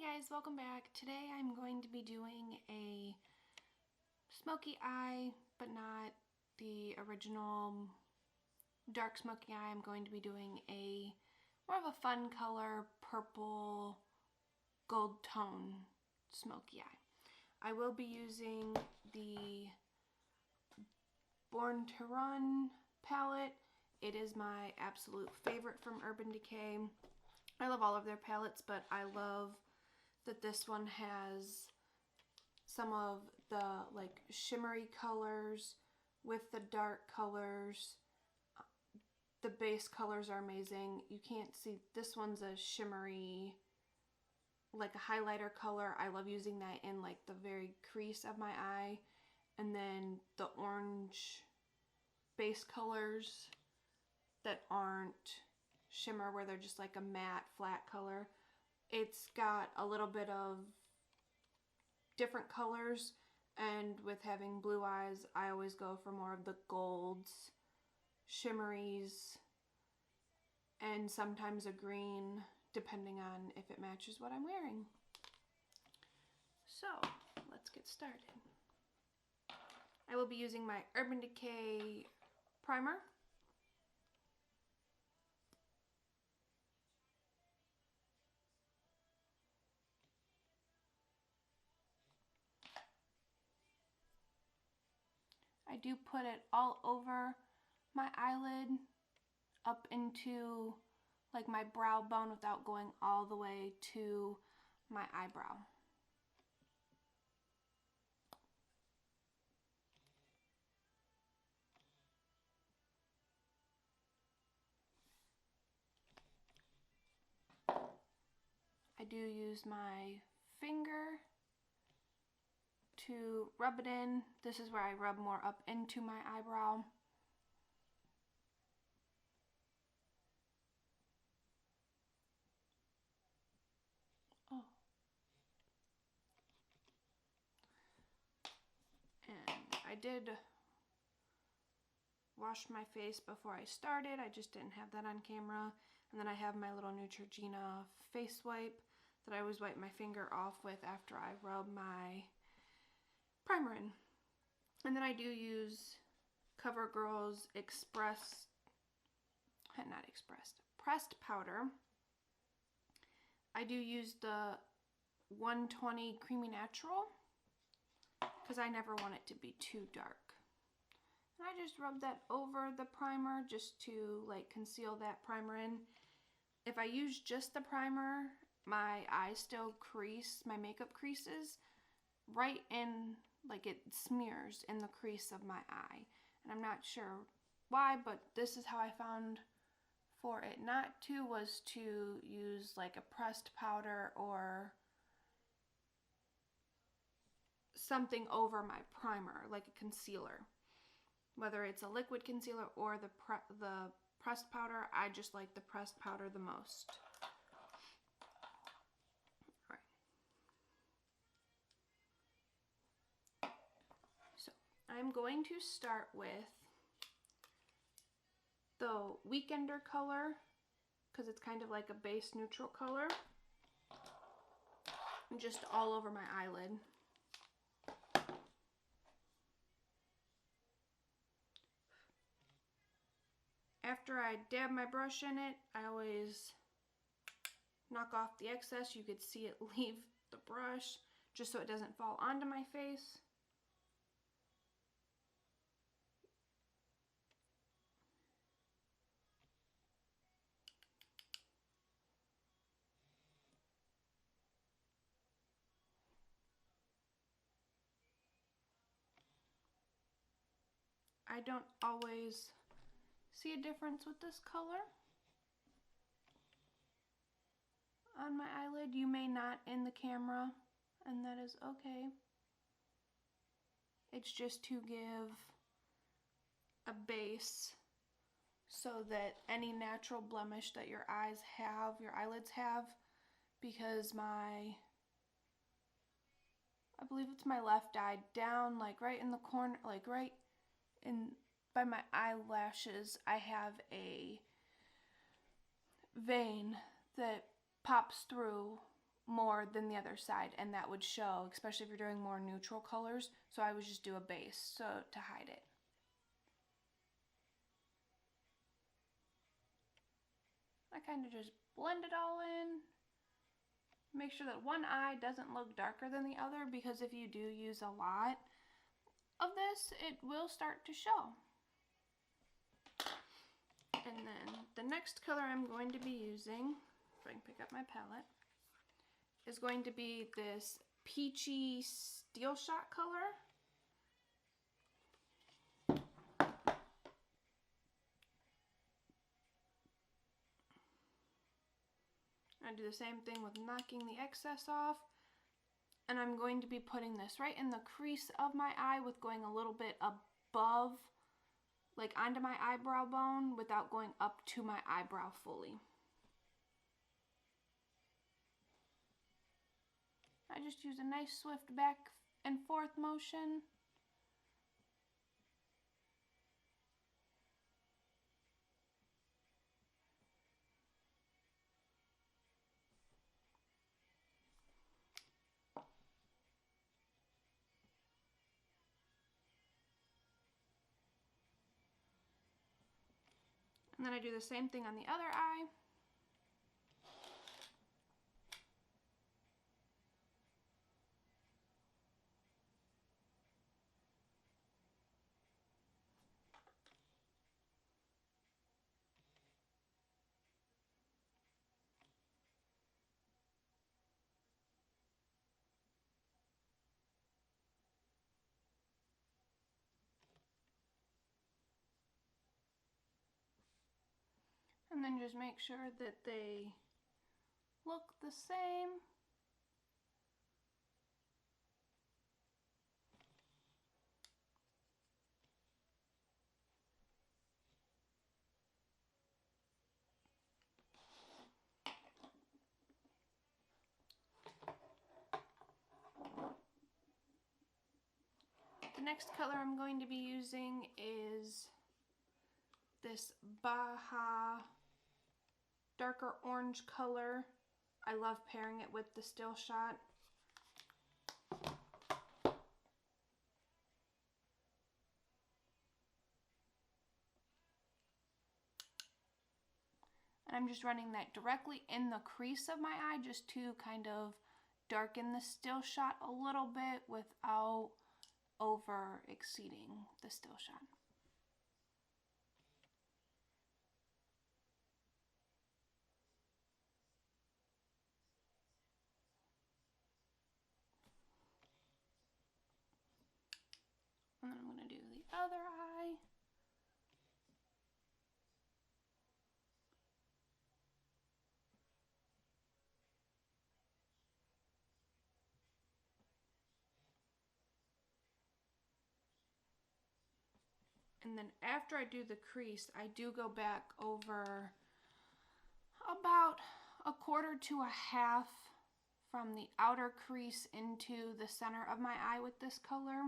Hi guys, welcome back. Today I'm going to be doing a smoky eye, but not the original dark smoky eye. I'm going to be doing a more of a fun color, purple, gold tone smoky eye. I will be using the Born to Run palette. It is my absolute favorite from Urban Decay. I love all of their palettes, but I love that this one has some of the like shimmery colors with the dark colors. The base colors are amazing. You can't see, this one's a shimmery, like a highlighter color. I love using that in like the very crease of my eye. And then the orange base colors that aren't shimmer, where they're just like a matte flat color. It's got a little bit of different colors, and with having blue eyes, I always go for more of the golds, shimmeries, and sometimes a green, depending on if it matches what I'm wearing. So, let's get started. I will be using my Urban Decay primer. I do put it all over my eyelid, up into like my brow bone without going all the way to my eyebrow. I do use my finger to rub it in. This is where I rub more up into my eyebrow. Oh. And I did wash my face before I started. I just didn't have that on camera. And then I have my little Neutrogena face wipe that I always wipe my finger off with after I rub my primer in. And then I do use CoverGirl's pressed powder. I do use the 120 Creamy Natural because I never want it to be too dark. And I just rub that over the primer just to like conceal that primer in. If I use just the primer, my eyes still crease, my makeup creases right in, like it smears in the crease of my eye. And I'm not sure why, but this is how I found for it not to, was to use like a pressed powder or something over my primer, like a concealer. Whether it's a liquid concealer or the pressed powder, I just like the pressed powder the most. All right. So I'm going to start with the Weekender color, because it's kind of like a base neutral color, and just all over my eyelid. After I dab my brush in it, I always knock off the excess. You could see it leave the brush just so it doesn't fall onto my face. I don't always see a difference with this color on my eyelid. You may not in the camera, and that is okay. It's just to give a base so that any natural blemish that your eyes have, your eyelids have, because I believe it's my left eye, down like right in the corner, like right in by my eyelashes, I have a vein that pops through more than the other side, and that would show, especially if you're doing more neutral colors. So I would just do a base so to hide it. I kind of just blend it all in. Make sure that one eye doesn't look darker than the other, because if you do use a lot of this, it will start to show. And then the next color I'm going to be using, if I can pick up my palette, is going to be this peachy steel shot color. I do the same thing with knocking the excess off. And I'm going to be putting this right in the crease of my eye with going a little bit above, like onto my eyebrow bone without going up to my eyebrow fully. I just use a nice swift back and forth motion. And then I do the same thing on the other eye. And then just make sure that they look the same. The next color I'm going to be using is this Baja darker orange color. I love pairing it with the still shot. And I'm just running that directly in the crease of my eye just to kind of darken the still shot a little bit without over exceeding the still shot. And then I'm going to do the other eye. And then after I do the crease, I do go back over about a quarter to a half from the outer crease into the center of my eye with this color.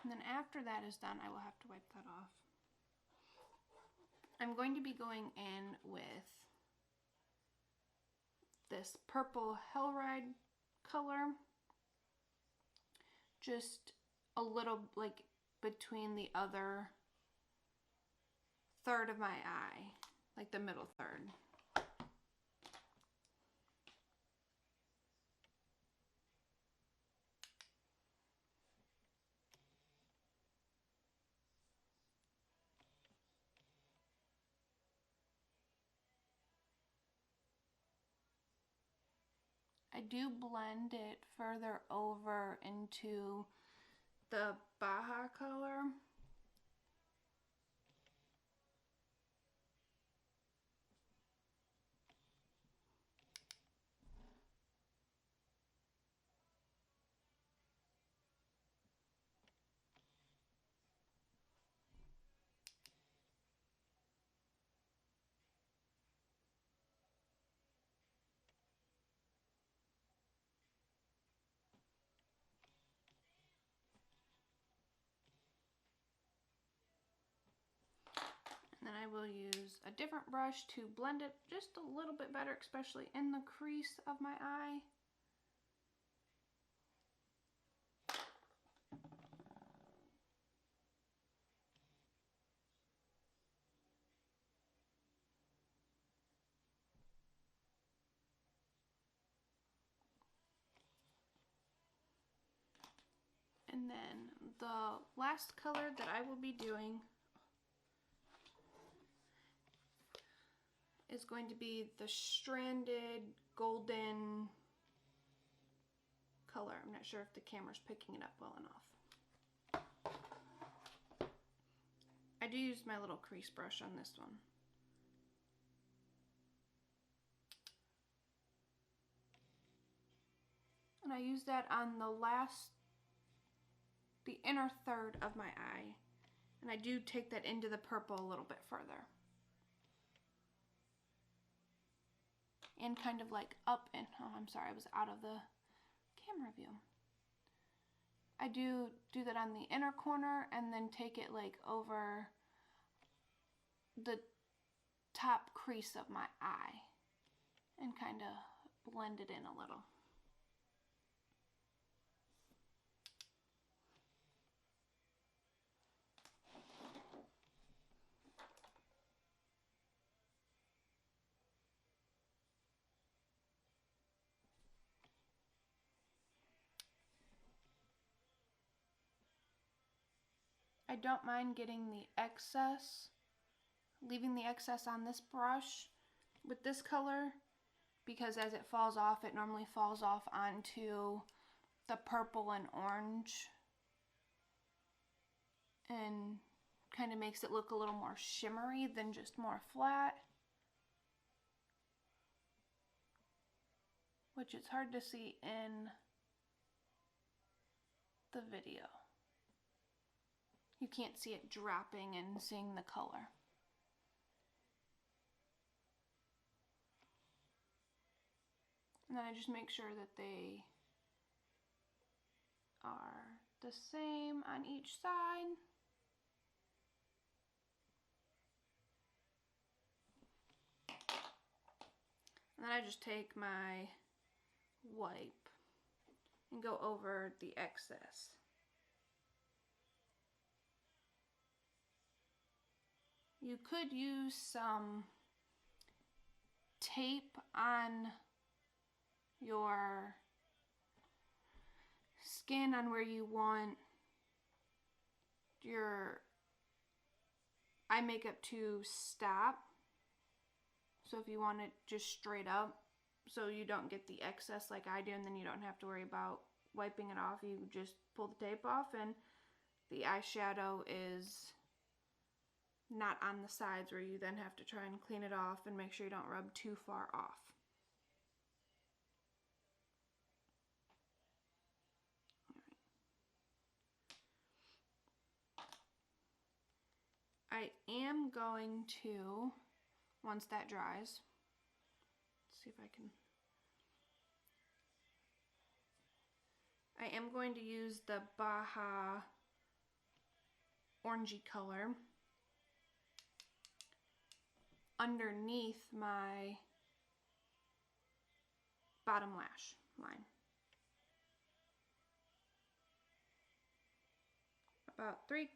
And then after that is done, I will have to wipe that off. I'm going to be going in with this purple Hellride color, just a little like between the other third of my eye, like the middle third. I do blend it further over into the Baja color. I will use a different brush to blend it just a little bit better, especially in the crease of my eye. And then the last color that I will be doing is going to be the stranded golden color. I'm not sure if the camera's picking it up well enough. I do use my little crease brush on this one. And I use that on the inner third of my eye. And I do take that into the purple a little bit further. And kind of like up and, oh, I'm sorry, I was out of the camera view. I do that on the inner corner and then take it like over the top crease of my eye and kind of blend it in a little. I don't mind getting the excess, leaving the excess on this brush with this color, because as it falls off, it normally falls off onto the purple and orange and kind of makes it look a little more shimmery than just more flat, which it's hard to see in the video. You can't see it dropping and seeing the color. And then I just make sure that they are the same on each side. And then I just take my wipe and go over the excess. You could use some tape on your skin on where you want your eye makeup to stop. So if you want it just straight up, so you don't get the excess like I do, and then you don't have to worry about wiping it off, you just pull the tape off and the eyeshadow is not on the sides where you then have to try and clean it off and make sure you don't rub too far off. I am going to, once that dries, let's see if I can, I am going to use the Baja orangey color underneath my bottom lash line. About 3/4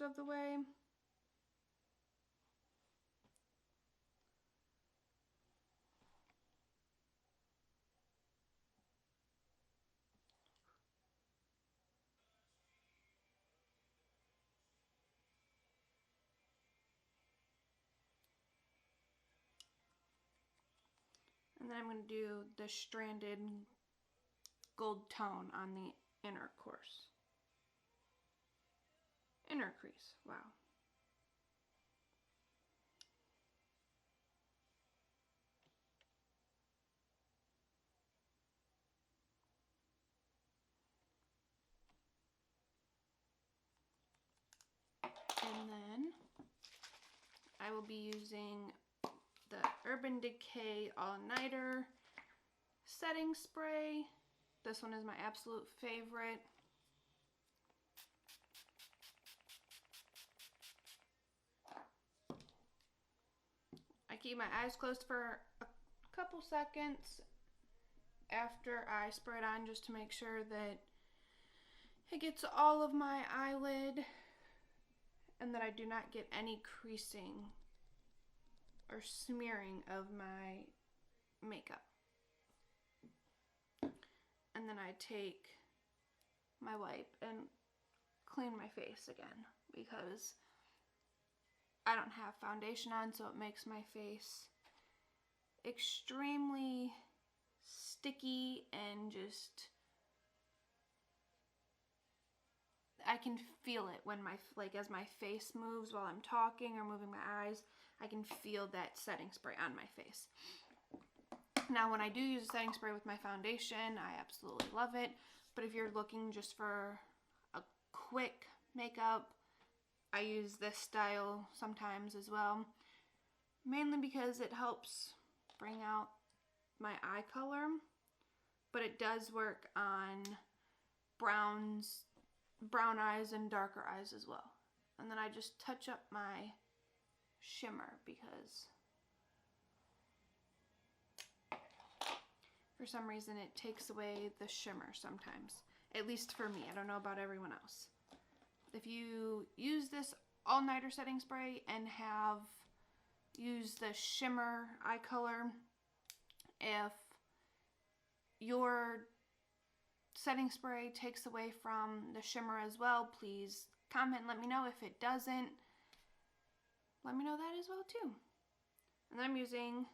of the way. And then I'm going to do the stranded gold tone on the inner crease. Wow. And then I will be using the Urban Decay All-Nighter setting spray. This one is my absolute favorite. keep my eyes closed for a couple seconds after I spray it on, just to make sure that it gets all of my eyelid and that I do not get any creasing or smearing of my makeup. And then I take my wipe and clean my face again, because I don't have foundation on, so it makes my face extremely sticky and just, I can feel it when as my face moves while I'm talking or moving my eyes, I can feel that setting spray on my face. Now, when I do use a setting spray with my foundation, I absolutely love it. But if you're looking just for a quick makeup, I use this style sometimes as well. Mainly because it helps bring out my eye color, but it does work on brown eyes and darker eyes as well. And then I just touch up my shimmer, because for some reason it takes away the shimmer sometimes. At least for me. I don't know about everyone else. If you use this all-nighter setting spray and have used the shimmer eye color, if your setting spray takes away from the shimmer as well, please comment, let me know. If it doesn't, let me know that as well too. And then I'm using,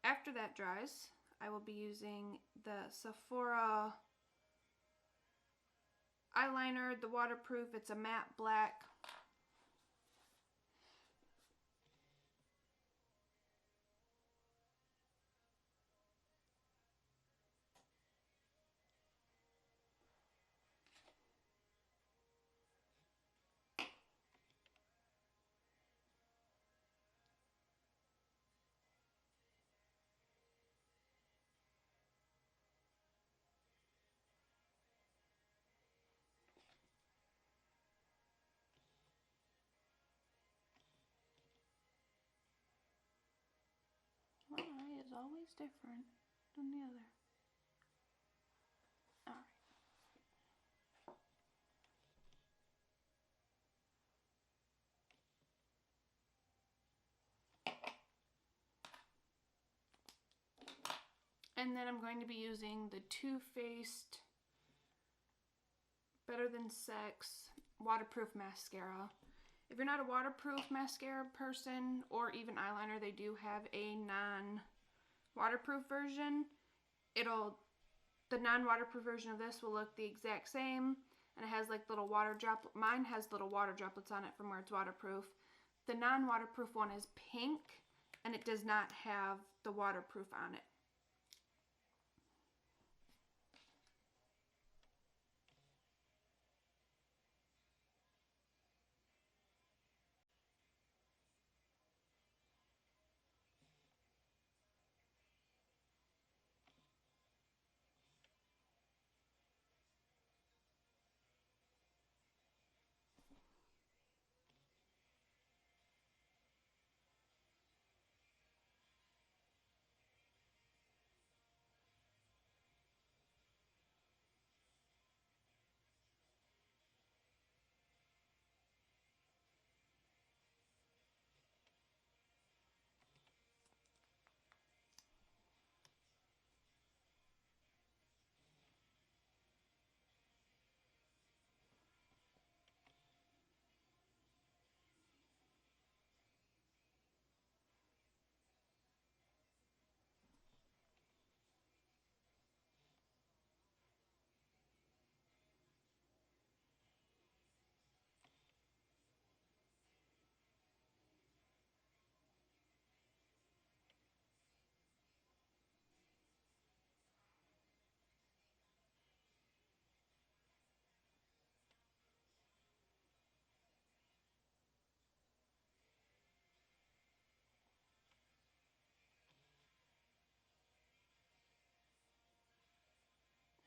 after that dries, I will be using the Sephora eyeliner, the waterproof. It's a matte black. One eye is always different than the other. Alright. And then I'm going to be using the Too Faced Better Than Sex waterproof mascara. If you're not a waterproof mascara person, or even eyeliner, they do have a non-waterproof version. The non-waterproof version of this will look the exact same, and it has like little water droplets. Mine has little water droplets on it from where it's waterproof. The non-waterproof one is pink, and it does not have the waterproof on it.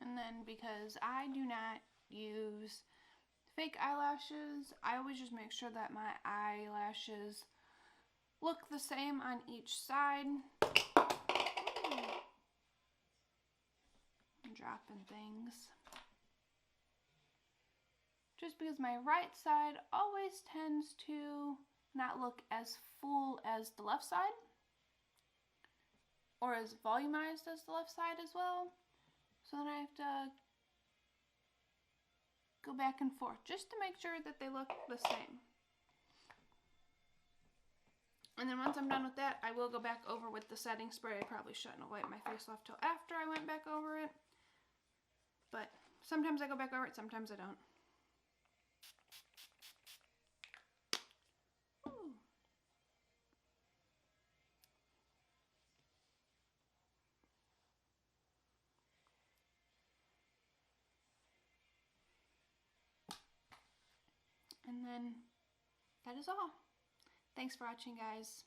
And then, because I do not use fake eyelashes, I always just make sure that my eyelashes look the same on each side. I'm dropping things. Just because my right side always tends to not look as full as the left side, or as volumized as the left side as well. So then I have to go back and forth just to make sure that they look the same. And then once I'm done with that, I will go back over with the setting spray. I probably shouldn't have wiped my face off till after I went back over it. But sometimes I go back over it, sometimes I don't. Ooh. And then that is all. Thanks for watching, guys.